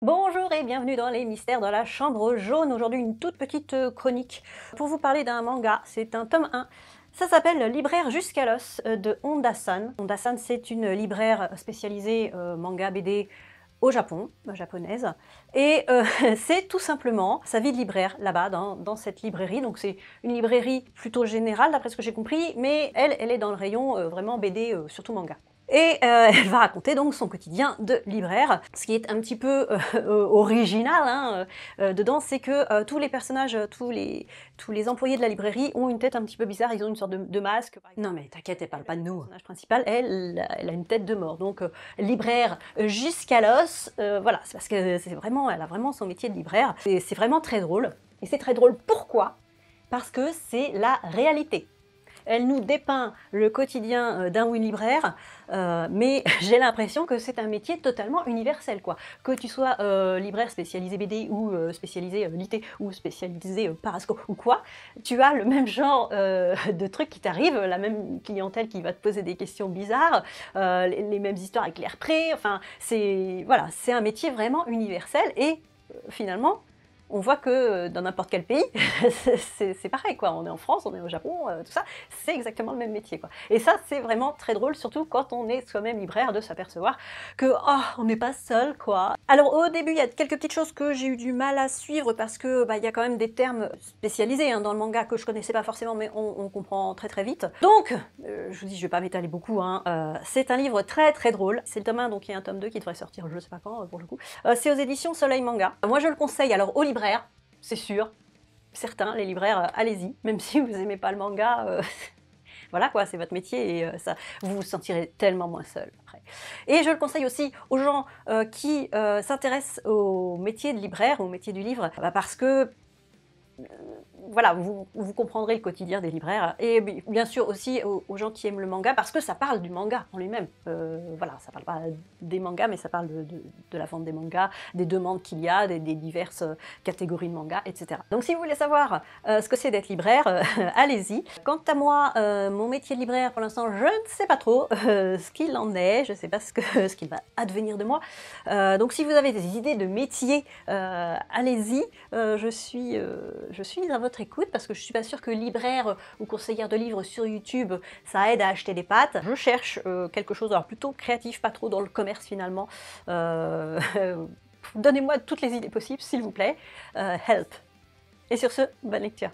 Bonjour et bienvenue dans les mystères de la chambre jaune. Aujourd'hui, une toute petite chronique pour vous parler d'un manga. C'est un tome 1. Ça s'appelle Libraire jusqu'à l'os de Honda-san. Honda-san, c'est une libraire spécialisée manga BD au Japon, japonaise. Et c'est tout simplement sa vie de libraire là-bas, dans cette librairie. Donc c'est une librairie plutôt générale, d'après ce que j'ai compris, mais elle est dans le rayon vraiment BD, surtout manga. Et elle va raconter donc son quotidien de libraire. Ce qui est un petit peu original hein, dedans, c'est que tous les personnages, tous les employés de la librairie ont une tête un petit peu bizarre, ils ont une sorte de masque. Non mais t'inquiète, elle parle pas de nous. Le personnage principal, elle a une tête de mort. Donc libraire jusqu'à l'os, voilà, c'est parce que c'est vraiment, elle a vraiment son métier de libraire. C'est vraiment très drôle. Et c'est très drôle pourquoi? Parce que c'est la réalité. Elle nous dépeint le quotidien d'un ou une libraire, mais j'ai l'impression que c'est un métier totalement universel, quoi. Que tu sois libraire spécialisé BD ou spécialisé LIT ou spécialisé Parasco ou quoi, tu as le même genre de trucs qui t'arrivent, la même clientèle qui va te poser des questions bizarres, les mêmes histoires avec l'air près, enfin, c'est voilà, c'est un métier vraiment universel et finalement, on voit que dans n'importe quel pays, c'est pareil quoi. On est en France, on est au Japon, tout ça, c'est exactement le même métier quoi. Et ça, c'est vraiment très drôle, surtout quand on est soi-même libraire, de s'apercevoir que oh, on n'est pas seul quoi. Alors au début, il y a quelques petites choses que j'ai eu du mal à suivre parce que bah, il y a quand même des termes spécialisés hein, dans le manga que je connaissais pas forcément, mais on comprend très vite. Donc, je vous dis, je vais pas m'étaler beaucoup. Hein, c'est un livre très drôle. C'est le tome 1, donc il y a un tome 2 qui devrait sortir, je sais pas quand pour le coup. C'est aux éditions Soleil Manga. Moi, je le conseille alors aux libraires, c'est sûr. Certains, les libraires, allez-y, même si vous aimez pas le manga, voilà quoi, c'est votre métier et ça, vous vous sentirez tellement moins seul après. Et je le conseille aussi aux gens qui s'intéressent au métier de libraire, au métier du livre, bah parce que voilà, vous comprendrez le quotidien des libraires et bien sûr aussi aux gens qui aiment le manga parce que ça parle du manga en lui-même. Voilà, ça parle pas des mangas, mais ça parle de la vente des mangas, des demandes qu'il y a, des diverses catégories de mangas, etc. Donc si vous voulez savoir ce que c'est d'être libraire, allez-y. Quant à moi, mon métier de libraire, pour l'instant, je ne sais pas trop ce qu'il en est, je ne sais pas ce qu'il va advenir de moi. Donc si vous avez des idées de métier, allez-y, je suis à votre écoute parce que je suis pas sûre que libraire ou conseillère de livres sur YouTube, ça aide à acheter des pâtes. Je cherche quelque chose alors plutôt créatif, pas trop dans le commerce finalement. Donnez-moi toutes les idées possibles, s'il vous plaît. Help. Et sur ce, bonne lecture.